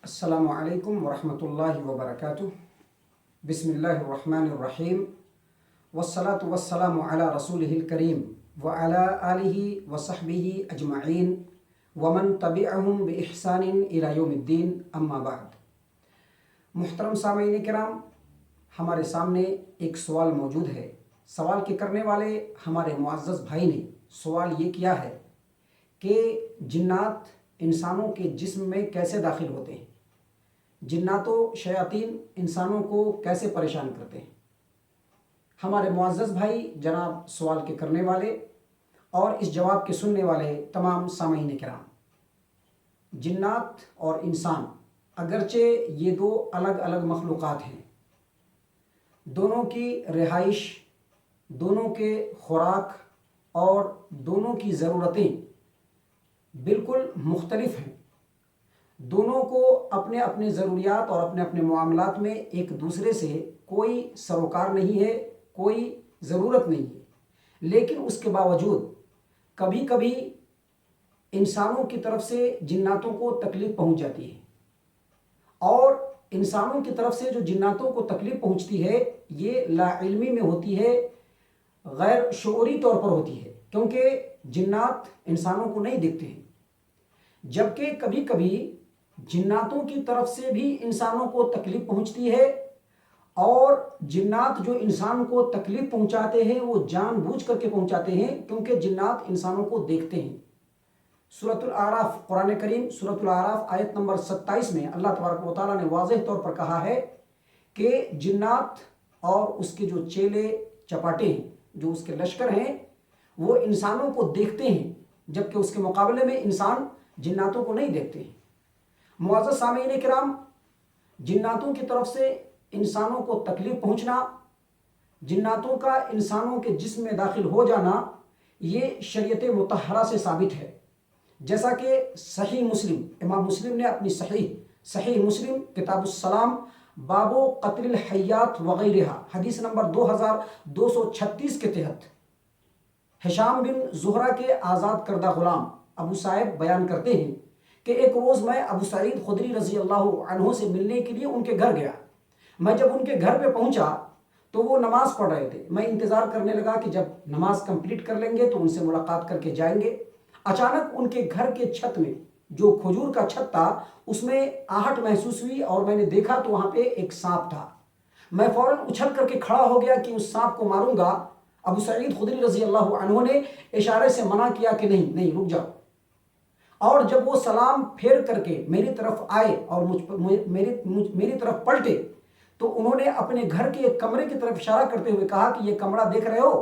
السلام علیکم ورحمۃ اللہ وبرکاتہ۔ بسم اللہ الرحمن الرحیم، والصلاة والسلام علی رسولہ الکریم وعلی آلہ وصحبہ اجمعین ومن تبعہم بإحسان الی یوم الدین، اما بعد۔ محترم سامعین کرام، ہمارے سامنے ایک سوال موجود ہے۔ سوال کے کرنے والے ہمارے معزز بھائی نے سوال یہ کیا ہے کہ جنات انسانوں کے جسم میں کیسے داخل ہوتے ہیں، جنات و شیاطین انسانوں کو کیسے پریشان کرتے ہیں۔ ہمارے معزز بھائی جناب سوال کے کرنے والے اور اس جواب کے سننے والے تمام سامعین کرام، جنات اور انسان اگرچہ یہ دو الگ الگ مخلوقات ہیں، دونوں کی رہائش، دونوں کے خوراک اور دونوں کی ضرورتیں بالکل مختلف ہیں۔ دونوں کو اپنے اپنے ضروریات اور اپنے اپنے معاملات میں ایک دوسرے سے کوئی سروکار نہیں ہے، کوئی ضرورت نہیں ہے، لیکن اس کے باوجود کبھی کبھی انسانوں کی طرف سے جناتوں کو تکلیف پہنچ جاتی ہے، اور انسانوں کی طرف سے جو جناتوں کو تکلیف پہنچتی ہے یہ لا علمی میں ہوتی ہے، غیر شعوری طور پر ہوتی ہے، کیونکہ جنات انسانوں کو نہیں دیکھتے ہیں، جبکہ کبھی کبھی جناتوں کی طرف سے بھی انسانوں کو تکلیف پہنچتی ہے، اور جنات جو انسان کو تکلیف پہنچاتے ہیں وہ جان بوجھ کر کے پہنچاتے ہیں، کیونکہ جنات انسانوں کو دیکھتے ہیں۔ سورۃ الاعراف، قرآن کریم سورۃ الاعراف آیت نمبر 27 میں اللہ تبارک و تعالیٰ نے واضح طور پر کہا ہے کہ جنات اور اس کے جو چیلے چپاٹے ہیں، جو اس کے لشکر ہیں، وہ انسانوں کو دیکھتے ہیں، جبکہ اس کے مقابلے میں انسان جناتوں کو نہیں دیکھتے ہیں۔ معزز سامعین کرام، جناتوں کی طرف سے انسانوں کو تکلیف پہنچنا، جناتوں کا انسانوں کے جسم میں داخل ہو جانا، یہ شریعت مطہرہ سے ثابت ہے، جیسا کہ صحیح مسلم، امام مسلم نے اپنی صحیح مسلم کتاب السلام باب قتل الحیات وغیرہ حدیث نمبر 2236 کے تحت ہشام بن زہرہ کے آزاد کردہ غلام ابو صائب بیان کرتے ہیں کہ ایک روز میں ابو سعید خدری رضی اللہ عنہ سے ملنے کے لیے ان کے گھر گیا۔ میں جب ان کے گھر پہ پہنچا تو وہ نماز پڑھ رہے تھے۔ میں انتظار کرنے لگا کہ جب نماز کمپلیٹ کر لیں گے تو ان سے ملاقات کر کے جائیں گے۔ اچانک ان کے گھر کے چھت میں، جو کھجور کا چھت تھا، اس میں آہٹ محسوس ہوئی، اور میں نے دیکھا تو وہاں پہ ایک سانپ تھا۔ میں فوراً اچھل کر کے کھڑا ہو گیا کہ اس سانپ کو ماروں گا۔ ابو سعید خدری رضی اللہ عنہ نے اشارے سے منع کیا کہ نہیں رک جاؤ، اور جب وہ سلام پھیر کر کے میری طرف آئے اور میری طرف پلٹے تو انہوں نے اپنے گھر کے ایک کمرے کی طرف اشارہ کرتے ہوئے کہا کہ یہ کمرہ دیکھ رہے ہو؟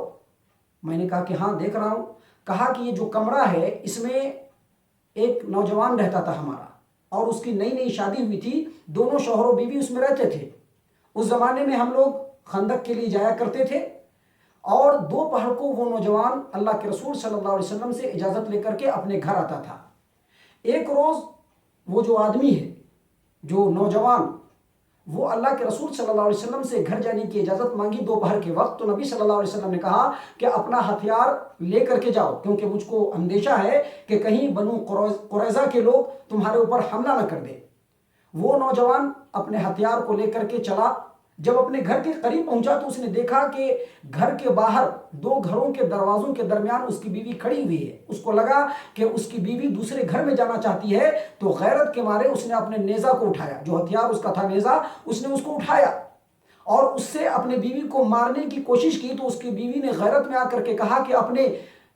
میں نے کہا کہ ہاں دیکھ رہا ہوں۔ کہا کہ یہ جو کمرہ ہے اس میں ایک نوجوان رہتا تھا ہمارا، اور اس کی نئی شادی ہوئی تھی، دونوں شوہر و بیوی اس میں رہتے تھے۔ اس زمانے میں ہم لوگ خندق کے لیے جایا کرتے تھے، اور دوپہر کو وہ نوجوان اللہ کے رسول صلی اللہ علیہ وسلم سے اجازت لے کر کے اپنے گھر آتا تھا۔ ایک روز وہ جو آدمی ہے، جو نوجوان، وہ اللہ کے رسول صلی اللہ علیہ وسلم سے گھر جانے کی اجازت مانگی دوپہر کے وقت، تو نبی صلی اللہ علیہ وسلم نے کہا کہ اپنا ہتھیار لے کر کے جاؤ، کیونکہ مجھ کو اندیشہ ہے کہ کہیں بنو قریظہ کے لوگ تمہارے اوپر حملہ نہ کر دیں۔ وہ نوجوان اپنے ہتھیار کو لے کر کے چلا۔ جب اپنے گھر کے قریب پہنچا تو اس نے دیکھا کہ گھر کے باہر دو گھروں کے دروازوں کے درمیان اس کی بیوی کھڑی ہوئی ہے۔ اس کو لگا کہ اس کی بیوی دوسرے گھر میں جانا چاہتی ہے، تو غیرت کے مارے اس نے اپنے نیزہ کو اٹھایا، جو ہتھیار اس کا تھا نیزہ، اس نے اس کو اٹھایا اور اس سے اپنے بیوی کو مارنے کی کوشش کی۔ تو اس کی بیوی نے غیرت میں آ کر کے کہا کہ اپنے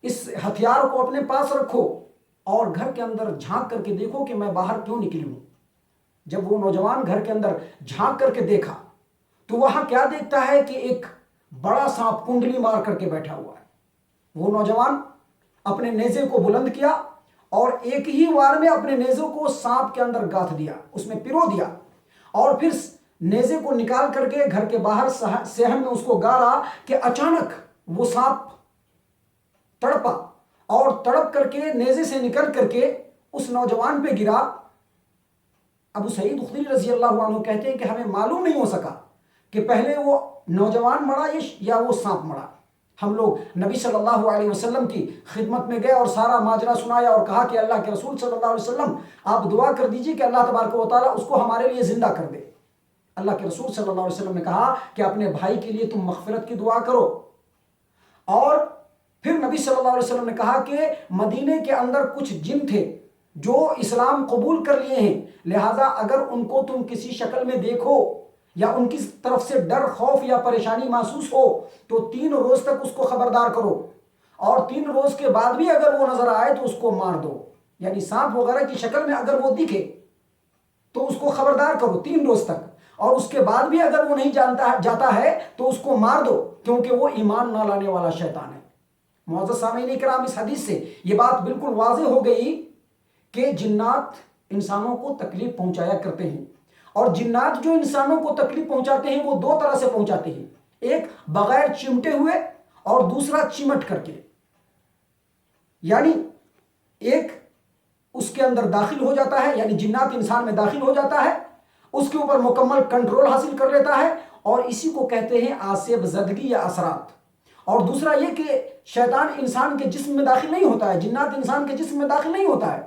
اس ہتھیار کو اپنے پاس رکھو اور گھر کے اندر جھانک کر کے دیکھو کہ میں باہر کیوں نکلی ہوں۔ جب وہ نوجوان گھر کے اندر جھانک کر کے دیکھا تو وہاں کیا دیکھتا ہے کہ ایک بڑا سانپ کنڈلی مار کر کے بیٹھا ہوا ہے۔ وہ نوجوان اپنے نیزے کو بلند کیا اور ایک ہی وار میں اپنے نیزے کو سانپ کے اندر گاتھ دیا، اس میں پرو دیا، اور پھر نیزے کو نکال کر کے گھر کے باہر صحن میں اس کو گاڑا کہ اچانک وہ سانپ تڑپا، اور تڑپ کر کے نیزے سے نکل کر کے اس نوجوان پہ گرا۔ ابو سعید خدری رضی اللہ عنہ کہتے ہیں کہ ہمیں معلوم نہیں ہو سکا کہ پہلے وہ نوجوان مڑا یا وہ سانپ مڑا۔ ہم لوگ نبی صلی اللہ علیہ وسلم کی خدمت میں گئے اور سارا ماجرا سنایا اور کہا کہ اللہ کے رسول صلی اللہ علیہ وسلم آپ دعا کر دیجئے کہ اللہ تبارک و تعالیٰ اس کو ہمارے لیے زندہ کر دے۔ اللہ کے رسول صلی اللہ علیہ وسلم نے کہا کہ اپنے بھائی کے لیے تم مغفرت کی دعا کرو۔ اور پھر نبی صلی اللہ علیہ وسلم نے کہا کہ مدینے کے اندر کچھ جن تھے جو اسلام قبول کر لیے ہیں، لہٰذا اگر ان کو تم کسی شکل میں دیکھو یا ان کی طرف سے ڈر، خوف یا پریشانی محسوس ہو تو 3 روز تک اس کو خبردار کرو، اور 3 روز کے بعد بھی اگر وہ نظر آئے تو اس کو مار دو۔ یعنی سانپ وغیرہ کی شکل میں اگر وہ دکھے تو اس کو خبردار کرو 3 روز تک، اور اس کے بعد بھی اگر وہ نہیں جاتا ہے تو اس کو مار دو، کیونکہ وہ ایمان نہ لانے والا شیطان ہے۔ معزز سامعین کرام، اس حدیث سے یہ بات بالکل واضح ہو گئی کہ جنات انسانوں کو تکلیف پہنچایا کرتے ہیں، اور جنات جو انسانوں کو تکلیف پہنچاتے ہیں وہ 2 طرح سے پہنچاتے ہیں، ایک بغیر چمٹے ہوئے اور دوسرا چمٹ کر کے۔ یعنی ایک اس کے اندر داخل ہو جاتا ہے، یعنی جنات انسان میں داخل ہو جاتا ہے، اس کے اوپر مکمل کنٹرول حاصل کر لیتا ہے، اور اسی کو کہتے ہیں آسیب زدگی یا اثرات۔ اور دوسرا یہ کہ شیطان انسان کے جسم میں داخل نہیں ہوتا ہے، جنات انسان کے جسم میں داخل نہیں ہوتا ہے،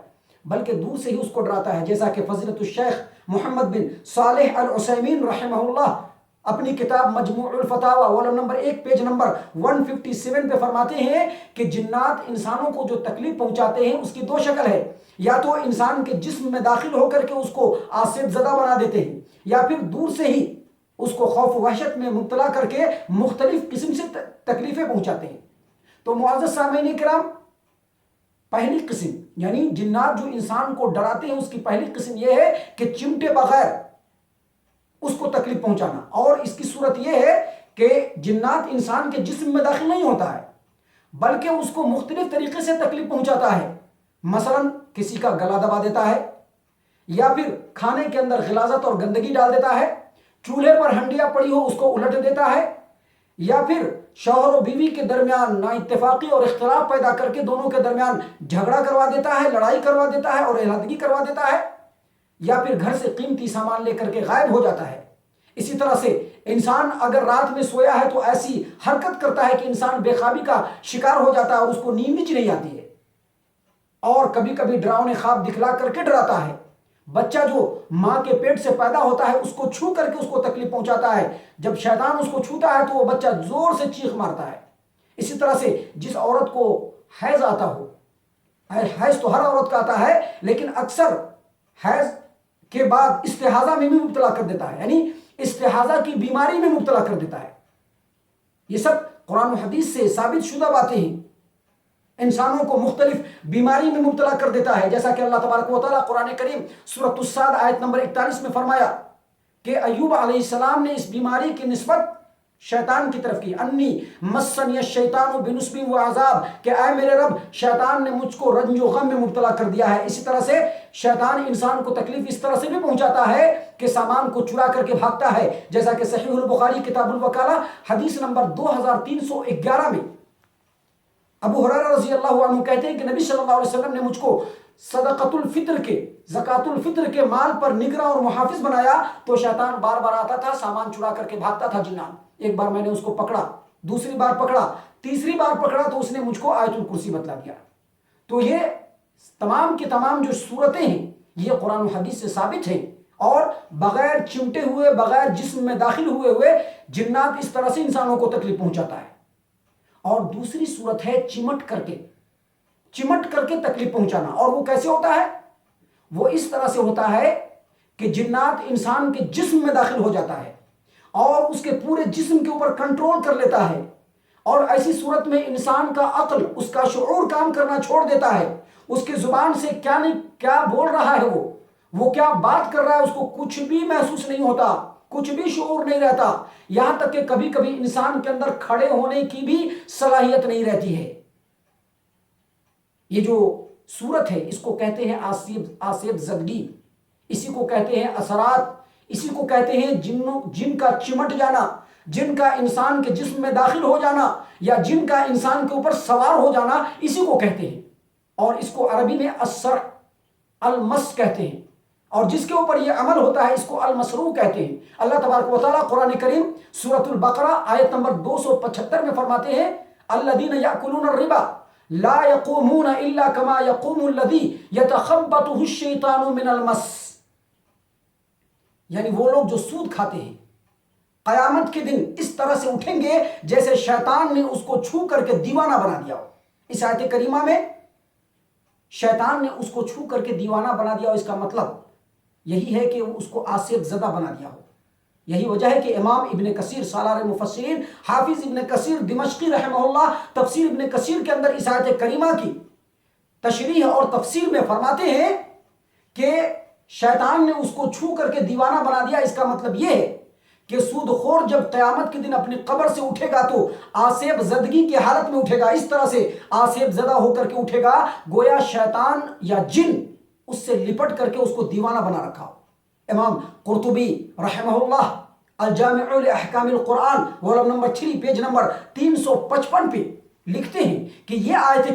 بلکہ دور سے ہی اس کو ڈراتا ہے، جیسا کہ فضیلت الشیخ محمد بن صالح العثیمین رحمہ اللہ اپنی کتاب مجموع الفتاوی والم نمبر 1 پیج نمبر 157 پہ فرماتے ہیں کہ جنات انسانوں کو جو تکلیف پہنچاتے ہیں اس کی 2 شکل ہے، یا تو انسان کے جسم میں داخل ہو کر کے اس کو آسیب زدہ بنا دیتے ہیں، یا پھر دور سے ہی اس کو خوف و وحشت میں مبتلا کر کے مختلف قسم سے تکلیفیں پہنچاتے ہیں۔ تو معزز سامعین کرام، پہلی قسم یعنی جنات جو انسان کو ڈراتے ہیں اس کی پہلی قسم یہ ہے کہ چمٹے بغیر اس کو تکلیف پہنچانا، اور اس کی صورت یہ ہے کہ جنات انسان کے جسم میں داخل نہیں ہوتا ہے بلکہ اس کو مختلف طریقے سے تکلیف پہنچاتا ہے۔ مثلا کسی کا گلا دبا دیتا ہے، یا پھر کھانے کے اندر غلاظت اور گندگی ڈال دیتا ہے، چولہے پر ہنڈیاں پڑی ہو اس کو الٹ دیتا ہے، یا پھر شوہر و بیوی کے درمیان نا اتفاقی اور اختلاف پیدا کر کے دونوں کے درمیان جھگڑا کروا دیتا ہے، لڑائی کروا دیتا ہے اور علیحدگی کروا دیتا ہے، یا پھر گھر سے قیمتی سامان لے کر کے غائب ہو جاتا ہے۔ اسی طرح سے انسان اگر رات میں سویا ہے تو ایسی حرکت کرتا ہے کہ انسان بے خوابی کا شکار ہو جاتا ہے اور اس کو نیند ہی نہیں آتی ہے، اور کبھی کبھی ڈراؤنے خواب دکھلا کر کے ڈراتا ہے۔ بچہ جو ماں کے پیٹ سے پیدا ہوتا ہے اس کو چھو کر کے اس کو تکلیف پہنچاتا ہے، جب شیطان اس کو چھوتا ہے تو وہ بچہ زور سے چیخ مارتا ہے۔ اسی طرح سے جس عورت کو حیض آتا ہو، حیض تو ہر عورت کا آتا ہے لیکن اکثر حیض کے بعد استحاضہ میں بھی مبتلا کر دیتا ہے، یعنی استحاضہ کی بیماری میں مبتلا کر دیتا ہے۔ یہ سب قرآن و حدیث سے ثابت شدہ باتیں ہیں، انسانوں کو مختلف بیماری میں مبتلا کر دیتا ہے، جیسا کہ اللہ تبارک و تعالیٰ قرآن کریم سورۃ الصاد آیت نمبر 41 میں فرمایا کہ ایوب علیہ السلام نے اس بیماری کی نسبت شیطان کی طرف کی، انی مسنی الشیطان بنصب و عذاب، کہ اے میرے رب شیطان نے مجھ کو رنج و غم میں مبتلا کر دیا ہے۔ اسی طرح سے شیطان انسان کو تکلیف اس طرح سے بھی پہنچاتا ہے کہ سامان کو چرا کر کے بھاگتا ہے، جیسا کہ صحیح البخاری کتاب الوکالہ حدیث نمبر 2311 میں ابو ہریرہ رضی اللہ عنہ کہتے ہیں کہ نبی صلی اللہ علیہ وسلم نے مجھ کو صدقۃ الفطر کے، زکوٰۃ الفطر کے مال پر نگراں اور محافظ بنایا، تو شیطان بار بار آتا تھا، سامان چرا کر کے بھاگتا تھا جنان۔ ایک بار میں نے اس کو پکڑا، دوسری بار پکڑا، تیسری بار پکڑا تو اس نے مجھ کو آیت الکرسی بتلا دیا۔ تو یہ تمام کی تمام جو صورتیں ہیں یہ قرآن و حدیث سے ثابت ہیں، اور بغیر چمٹے ہوئے، بغیر جسم میں داخل ہوئے جنات اس طرح سے انسانوں کو تکلیف پہنچاتا ہے۔ اور دوسری صورت ہے چمٹ کر کے تکلیف پہنچانا، اور وہ کیسے ہوتا ہے؟ وہ اس طرح سے ہوتا ہے کہ جنات انسان کے جسم میں داخل ہو جاتا ہے اور اس کے پورے جسم کے اوپر کنٹرول کر لیتا ہے، اور ایسی صورت میں انسان کا عقل، اس کا شعور کام کرنا چھوڑ دیتا ہے، اس کی زبان سے کیا بول رہا ہے، وہ کیا بات کر رہا ہے، اس کو کچھ بھی محسوس نہیں ہوتا، کچھ بھی شعور نہیں رہتا، یہاں تک کہ کبھی کبھی انسان کے اندر کھڑے ہونے کی بھی صلاحیت نہیں رہتی ہے۔ یہ جو صورت ہے اس کو کہتے ہیں آسیب زدگی، اسی کو کہتے ہیں اثرات، اسی کو کہتے ہیں جن کا چمٹ جانا، جن کا انسان کے جسم میں داخل ہو جانا، یا جن کا انسان کے اوپر سوار ہو جانا، اسی کو کہتے ہیں، اور اس کو عربی میں السر المس کہتے ہیں، اور جس کے اوپر یہ عمل ہوتا ہے اس کو المسروع کہتے ہیں۔ اللہ تبارک و تعالیٰ قرآن کریم سورۃ البقرہ آیت نمبر 275 میں فرماتے ہیں الذین یأکلون الربا لا یقومون الا کما یقوم الذی یتخبطہ الشیطان من المس، یعنی وہ لوگ جو سود کھاتے ہیں قیامت کے دن اس طرح سے اٹھیں گے جیسے شیطان نے اس کو چھو کر کے دیوانہ بنا دیا ہو۔ اس آیت کریمہ میں شیطان نے اس کو چھو کر کے دیوانہ بنا دیا ہو، اس کا مطلب یہی ہے کہ وہ اس کو آصف زدہ بنا دیا ہو۔ یہی وجہ ہے کہ امام ابن کثیر سالار مفسرین حافظ ابن کثیر دمشقی رحمہ اللہ تفسیر ابن کثیر کے اندر اس آیت کریمہ کی تشریح اور تفسیر میں فرماتے ہیں کہ شیطان نے اس کو چھو کر کے دیوانہ بنا دیا، اس کا مطلب یہ ہے کہ سود خور جب قیامت کے دن اپنی قبر سے اٹھے گا تو آصف زدگی کی حالت میں اٹھے گا، اس طرح سے آصف زدہ ہو کر کے اٹھے گا گویا شیطان یا جن اس سے لپٹ کر کے اس کو دیوانہ بنا رکھا ہو۔ امام قرطبی رحمہ اللہ الجامع لاحکام القرآن والم نمبر 3 پیج نمبر 355 پہ لکھتے ہیں کہ یہ آیت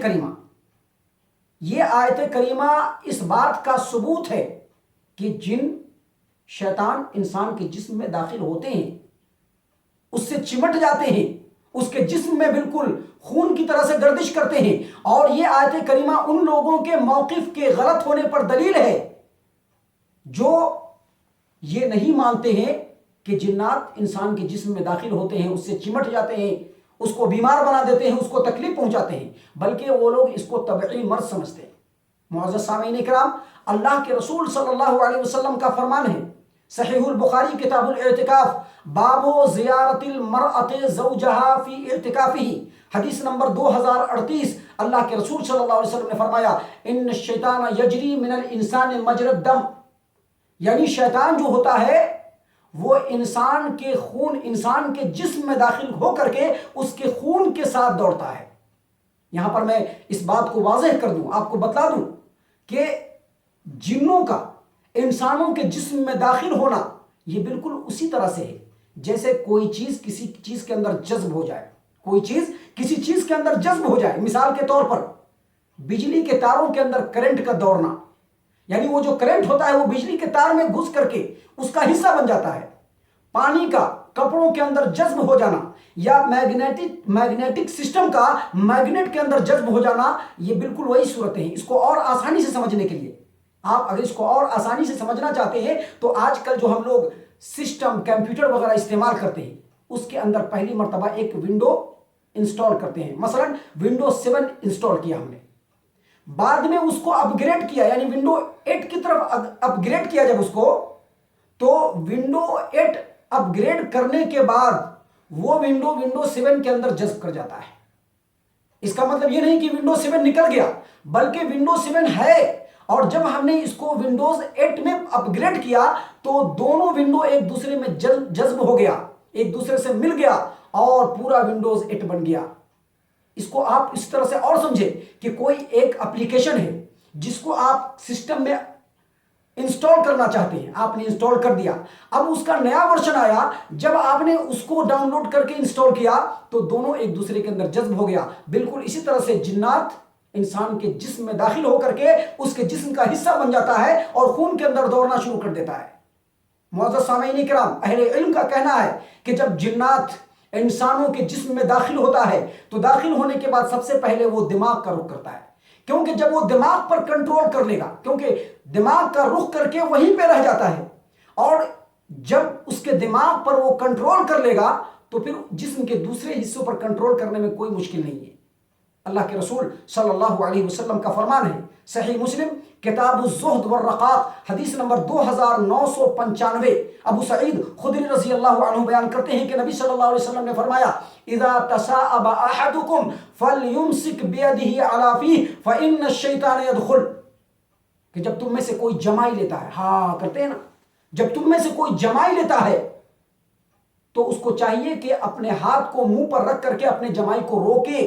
کریمہ اس بات کا ثبوت ہے کہ جن شیطان انسان کے جسم میں داخل ہوتے ہیں اس سے چمٹ جاتے ہیں، اس کے جسم میں بالکل خون کی طرح سے گردش کرتے ہیں، اور یہ آیت کریمہ ان لوگوں کے موقف کے غلط ہونے پر دلیل ہے جو یہ نہیں مانتے ہیں کہ جنات انسان کے جسم میں داخل ہوتے ہیں، اس سے چمٹ جاتے ہیں، اس کو بیمار بنا دیتے ہیں، اس کو تکلیف پہنچاتے ہیں، بلکہ وہ لوگ اس کو طبعی مرض سمجھتے ہیں۔ معزز سامعین کرام، اللہ کے رسول صلی اللہ علیہ وسلم کا فرمان ہے، صحیح البخاری کتاب الاعتکاف، باب زیارت المرأۃ زوجہا فی اعتکافہ، حدیث نمبر 2038، اللہ کے رسول صلی اللہ علیہ وسلم نے فرمایا ان الشیطان یجری من الانسان مجری الدم، یعنی شیطان جو ہوتا ہے وہ انسان کے خون، انسان کے جسم میں داخل ہو کر کے اس کے خون کے ساتھ دوڑتا ہے۔ یہاں پر میں اس بات کو واضح کر دوں، آپ کو بتلا دوں کہ جنوں کا انسانوں کے جسم میں داخل ہونا یہ بالکل اسی طرح سے ہے جیسے کوئی چیز کسی چیز کے اندر جذب ہو جائے، کوئی چیز کسی چیز کے اندر جذب ہو جائے۔ مثال کے طور پر بجلی کے تاروں کے اندر کرنٹ کا دوڑنا، یعنی وہ جو کرنٹ ہوتا ہے وہ بجلی کے تار میں گھس کر کے اس کا حصہ بن جاتا ہے۔ پانی کا کپڑوں کے اندر جذب ہو جانا یا میگنیٹک سسٹم کا میگنیٹ کے اندر جذب ہو جانا، یہ بالکل وہی صورتیں ہیں۔ اس کو اور آسانی سے سمجھنے کے لیے، آپ اگر اس کو اور آسانی سے سمجھنا چاہتے ہیں تو آج کل جو ہم لوگ سسٹم کمپیوٹر وغیرہ استعمال کرتے ہیں اس کے اندر پہلی مرتبہ ایک ونڈو انسٹال کرتے ہیں، مثلا ونڈو 7 انسٹال کیا ہم نے، بعد میں اس کو اپ گریڈ کیا، یعنی ونڈو 8 کی طرف اپ گریڈ کیا جب اس کو، تو ونڈو 8 اپ گریڈ کرنے کے بعد وہ ونڈو 7 کے اندر جذب کر جاتا ہے۔ اس کا مطلب یہ نہیں کہ ونڈو 7 نکل گیا، بلکہ ونڈو 7 ہے، اور جب ہم نے اس کو ونڈوز 8 میں اپ گریڈ کیا تو دونوں ونڈو ایک دوسرے میں جذب ہو گیا، ایک دوسرے سے مل گیا اور پورا ونڈوز 8 بن گیا۔ اس کو آپ اس طرح سے اور سمجھے کہ کوئی ایک اپلیکیشن ہے جس کو آپ سسٹم میں انسٹال کرنا چاہتے ہیں، آپ نے انسٹال کر دیا، اب اس کا نیا ورژن آیا، جب آپ نے اس کو ڈاؤن لوڈ کر کے انسٹال کیا تو دونوں ایک دوسرے کے اندر جذب ہو گیا۔ بالکل اسی طرح سے جنات انسان کے جسم میں داخل ہو کر کے اس کے جسم کا حصہ بن جاتا ہے اور خون کے اندر دوڑنا شروع کر دیتا ہے۔ معزز سامعین کرام، اہل علم کا کہنا ہے کہ جب جنات انسانوں کے جسم میں داخل ہوتا ہے تو داخل ہونے کے بعد سب سے پہلے وہ دماغ کا رخ کرتا ہے، کیونکہ جب وہ دماغ پر کنٹرول کر لے گا، کیونکہ دماغ کا رخ کر کے وہیں پہ رہ جاتا ہے، اور جب اس کے دماغ پر وہ کنٹرول کر لے گا تو پھر جسم کے دوسرے حصوں پر کنٹرول کرنے میں کوئی مشکل نہیں ہے۔ اللہ کے رسول صلی اللہ علیہ وسلم کا فرمان ہے، صحیح مسلم کتاب الزہد والرقاق، حدیث نمبر 2995، ابو سعید خدری رضی اللہ عنہ بیان کرتے ہیں کہ نبی صلی اللہ علیہ وسلم نے فرمایا اذا تثاءب احدکم فلیمسک بیدہ علی فیہ فإن الشیطان یدخل، کہ جب تم میں سے کوئی جمائی لیتا ہے، ہاں کرتے ہیں نا، جب تم میں سے کوئی جمائی لیتا ہے تو اس کو چاہیے کہ اپنے ہاتھ کو منہ پر رکھ کر کے اپنے جمائی کو روکے،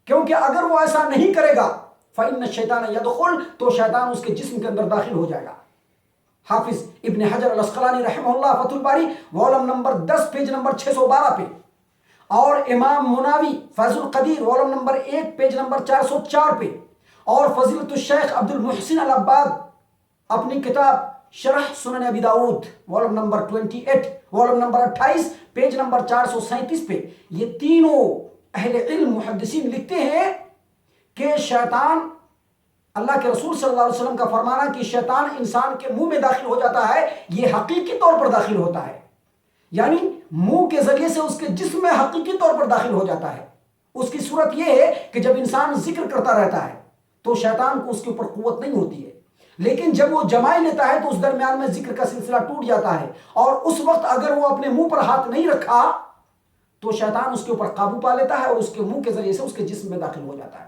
کیونکہ اگر وہ ایسا نہیں کرے گا فإن الشیطان یدخل، تو شیطان اس کے جسم کے اندر داخل ہو جائے گا۔ حافظ ابن حجر الاسقلانی رحمہ اللہ فتح الباری والم نمبر 10 پیج نمبر 612 پہ، اور امام مناوی فیض القدیر والم نمبر 1 پیج نمبر 404 پہ، اور فضیلت الشیخ عبد المحسن العباد اپنی کتاب شرح سنن ابی داؤد والم نمبر 28 والم نمبر 28 پیج نمبر 437 پہ یہ تینوں اہل علم محدثین لکھتے ہیں کہ شیطان، اللہ کے رسول صلی اللہ علیہ وسلم کا فرمانا کہ شیطان انسان کے منہ میں داخل ہو جاتا ہے، یہ حقیقی طور پر داخل ہوتا ہے، یعنی منہ کے ذریعے سے اس کے جسم میں حقیقی طور پر داخل ہو جاتا ہے۔ اس کی صورت یہ ہے کہ جب انسان ذکر کرتا رہتا ہے تو شیطان کو اس کے اوپر قوت نہیں ہوتی ہے، لیکن جب وہ جمائی لیتا ہے تو اس درمیان میں ذکر کا سلسلہ ٹوٹ جاتا ہے، اور اس وقت اگر وہ اپنے منہ پر ہاتھ نہیں رکھا تو شیطان اس کے اوپر قابو پا لیتا ہے اور اس کے منہ کے ذریعے سے اس کے جسم میں داخل ہو جاتا ہے۔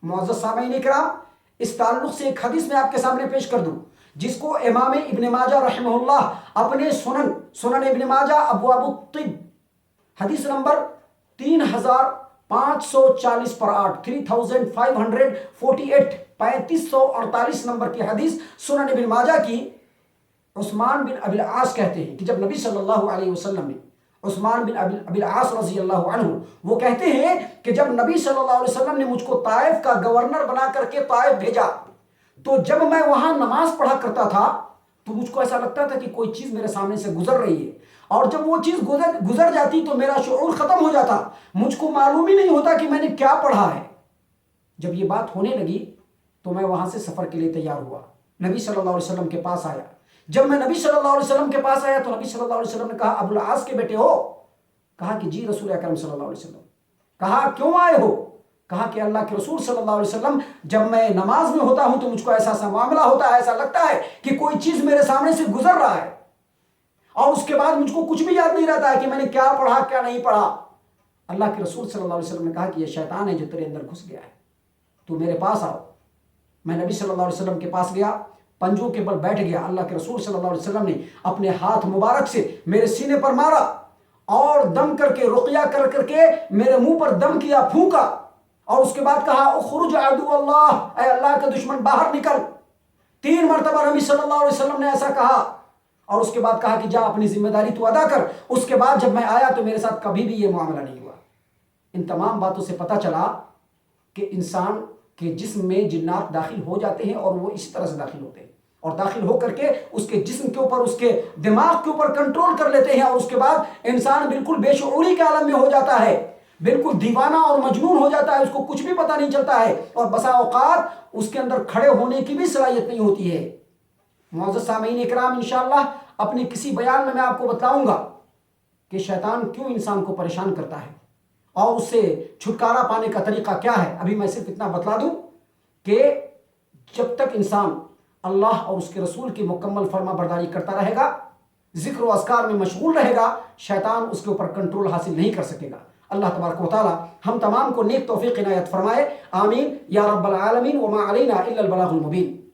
معزز سامعین کرام، اس تعلق سے ایک حدیث میں آپ کے سامنے پیش کر دوں، جس کو امام ابن ماجہ رحمہ اللہ اپنے سنن ابن ماجہ ابواب الطب حدیث نمبر 3540 پر 8 3548 3548 نمبر کی حدیث سنن ابن ماجہ کی، عثمان بن ابی العاص کہتے ہیں کہ جب نبی صلی اللہ علیہ وسلم نے، عثمان بن ابی العاص رضی اللہ عنہ وہ کہتے ہیں کہ جب نبی صلی اللہ علیہ وسلم نے مجھ کو طائف کا گورنر بنا کر کے طائف بھیجا تو جب میں وہاں نماز پڑھا کرتا تھا تو مجھ کو ایسا لگتا تھا کہ کوئی چیز میرے سامنے سے گزر رہی ہے، اور جب وہ چیز گزر جاتی تو میرا شعور ختم ہو جاتا، مجھ کو معلوم ہی نہیں ہوتا کہ میں نے کیا پڑھا ہے۔ جب یہ بات ہونے لگی تو میں وہاں سے سفر کے لیے تیار ہوا، نبی صلی اللہ علیہ وسلم کے پاس آیا۔ جب میں نبی صلی اللہ علیہ وسلم کے پاس آیا تو نبی صلی اللہ علیہ وسلم نے کہا ابو العاص کے بیٹے ہو؟ کہا کہ جی رسول اکرم صلی اللہ علیہ وسلم۔ کہا کیوں آئے ہو؟ کہا کہ اللہ کے رسول صلی اللہ علیہ وسلم جب میں نماز میں ہوتا ہوں تو مجھ کو ایسا معاملہ ہوتا ہے، ایسا لگتا ہے کہ کوئی چیز میرے سامنے سے گزر رہا ہے، اور اس کے بعد مجھ کو کچھ بھی یاد نہیں رہتا ہے کہ میں نے کیا پڑھا کیا نہیں پڑھا۔ اللہ کے رسول صلی اللہ علیہ وسلم نے کہا کہ یہ شیطان ہے جو تیرے اندر گھس گیا ہے، تو میرے پاس آؤ۔ میں نبی صلی اللہ علیہ وسلم کے پاس گیا، پنجوں کے بل بیٹھ گیا۔ اللہ کے رسول صلی اللہ علیہ وسلم نے اپنے ہاتھ مبارک سے میرے سینے پر مارا اور دم کر کے، رقیہ کر کر کے میرے منہ پر دم کیا، پھونکا، اور اس کے بعد کہا اخرج عدو اللہ، اے اللہ کا دشمن باہر نکل۔ 3 مرتبہ نبی صلی اللہ علیہ وسلم نے ایسا کہا، اور اس کے بعد کہا کہ جا اپنی ذمہ داری تو ادا کر۔ اس کے بعد جب میں آیا تو میرے ساتھ کبھی بھی یہ معاملہ نہیں ہوا۔ ان تمام باتوں سے پتہ چلا کہ انسان کے جسم میں جنات داخل ہو جاتے ہیں، اور وہ اس طرح سے داخل ہوتے ہیں، اور داخل ہو کر کے اس کے جسم کے اوپر، اس کے دماغ کے اوپر کنٹرول کر لیتے ہیں، اور اس کے بعد انسان بالکل بے شعوری کے عالم میں ہو جاتا ہے، بالکل دیوانہ اور مجنون ہو جاتا ہے، اس کو کچھ بھی پتہ نہیں چلتا ہے، اور بسا اوقات اس کے اندر کھڑے ہونے کی بھی صلاحیت نہیں ہوتی ہے۔ معزز سامعین اکرام، انشاءاللہ اپنے کسی بیان میں آپ کو بتلاؤں گا کہ شیطان کیوں انسان کو پریشان کرتا ہے اور اس سے چھٹکارا پانے کا طریقہ کیا ہے۔ ابھی میں صرف اتنا بتلا دوں کہ جب تک انسان اللہ اور اس کے رسول کی مکمل فرما برداری کرتا رہے گا، ذکر و اذکار میں مشغول رہے گا، شیطان اس کے اوپر کنٹرول حاصل نہیں کر سکے گا۔ اللہ تبارک و تعالی ہم تمام کو نیک توفیق عنایت فرمائے، آمین یا رب العالمین، وما علینا الا البلاغ المبین۔